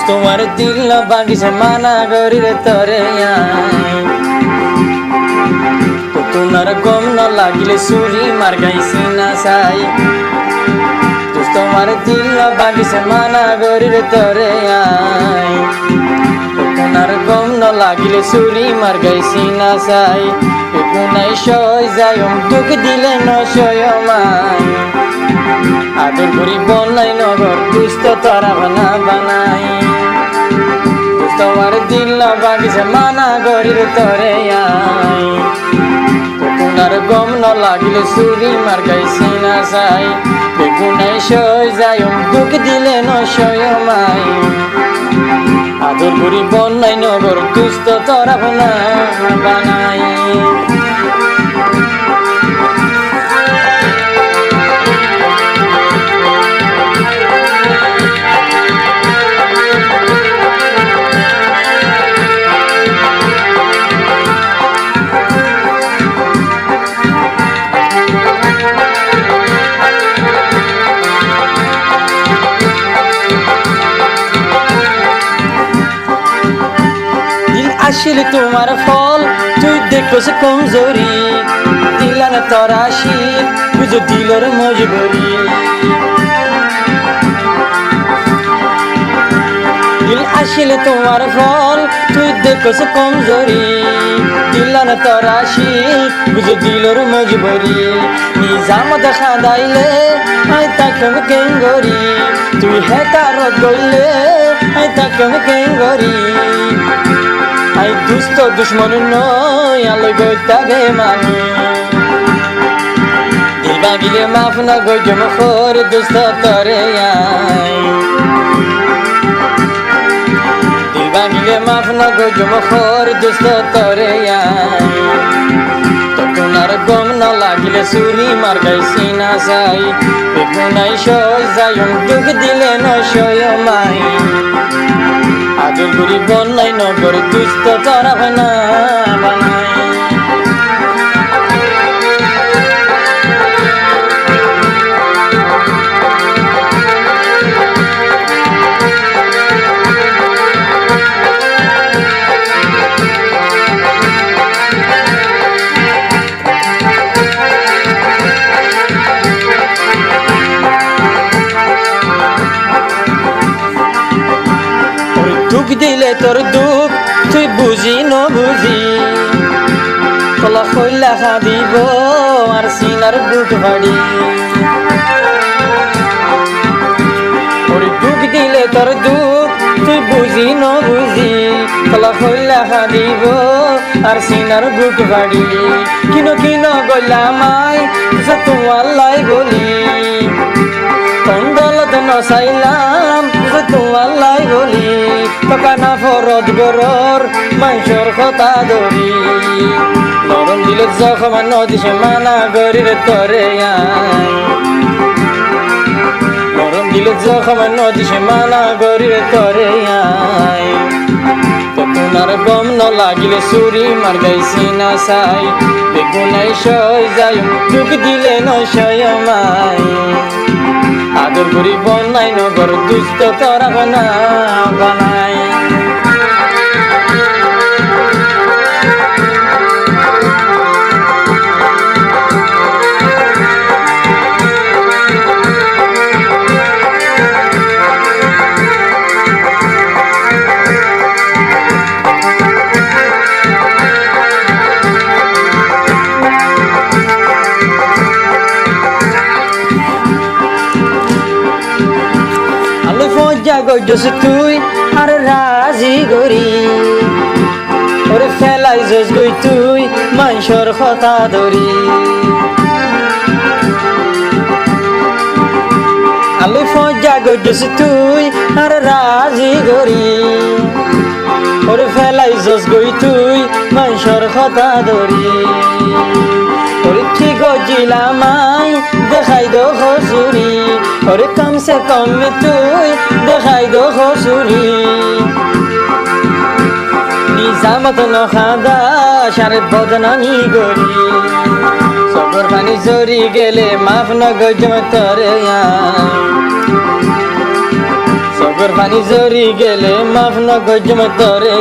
তোমার দিল না বাগিছে মানা করি রে তরে তো তোমার গম না লাগিলে সুরি মার গাইছি না চাই তোমার দিল না বাগিছে মানা করি রে তরে তো তোমার গম না লাগিলে সুরি মার গাইছি না চাই কোনাই সই যায় দুঃখ দিলে নয় মাই আদর করি বনাই নগর দুষ্ট তারা বানাই তোমার দিল না বাগিছে মানা করি রে তরে তোমার গম ন লাগিলে সুরি মার গাইছি না চাই বেগুনাই সই যায় দুঃখ দিলে নয় মাই আদর করি বনাই নগর দুষ্ট তারা বানাই আসলে তোমার ফল তুই দেখোস কমজোরি দিলা না তোরা শীত বুঝো দিলর মজবুরি দিল আসলে তোমার ফল তুই দেখোস কমজোরি দিলা না তোরা শীত বুঝো দিলর মজবুরি নিজাম দেখা দাইলে আই তাকম কেঙ্গরি তুই হেতারত গইলে আই তাকম কেঙ্গরি আই দুষ্ট দুশ্মন নয় আলো গইতাবে মানি দিল বাগিলে মাফ না গই জম খোর দুষ্ট তরে দিল বাগিলে মাফ না গই জম খোর দুষ্ট তরে তোমার গম না লাগিলে সুরি মার গাইছি না চাই বেগুনাই সই যায় দুঃখ দিলে নয় মাই আদর করি বনাই নগর দুষ্ট তারা বানাই দুঃখ দিলে তোর দুঃখ তুই বুঝি ন বুঝি কলা খৈলা খাদিব আর সিনার বুক ভাড়ি দুঃখ দিলে তোর দুঃখ তুই বুঝি ন বুঝি কলা খৈলা খাদিব আর সিনার বুক ভাড়ি কিনো কিনো গলা মাই তোমার লাই বলি কন্দলত নচাইলাম তোমার লাই বলি টকানা ফরত গরর মাংসর কথা ধরি নরম দিলে জখমান নদিছে মানা গরি রে তরে নরম দিলে জখমান নদিছে মানা গরি রে তরে তোমার গম ন লাগিলে সুরি মার গাইছি না চাই বেগুনাই সই যায় দুঃখ দিলে নয় মাই আদর করি বনাই নগর দুষ্ট তারা বানাই গইস তুই আর রাজি গরি ওরে ফেলাই জস গই তুই মাংসর কথা ধরি আলু ফজা গইস তুই আর রাজি গরি ওরে ফেলাই জস গই তুই মাংসর কথা ধরি ওরে কি গজিলামাই দেখাই দো হসুরি ওরে কমসে কম তুই দেখাই দো হসুরি নিজামত নখাদা সারে বদনামি গরি চোখের পানি জরি গেলে মাফ না গজম তরে চোখের পানি জরি গেলে মাফ না গজম তরে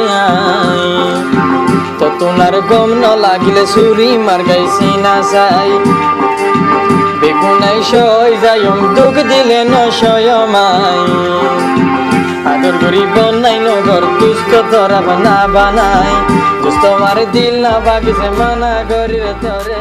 তো তোমার গম ন লাগিলে সুরি মার গাইছি না চাই বেগুনাই সই যায়ম দুঃখ দিলে ন সয়মাই আদর করি বনাই নগর দুষ্ট তোরা বানা বানাই দুষ্ট মার দিল না বাগিছে মানা করি তরে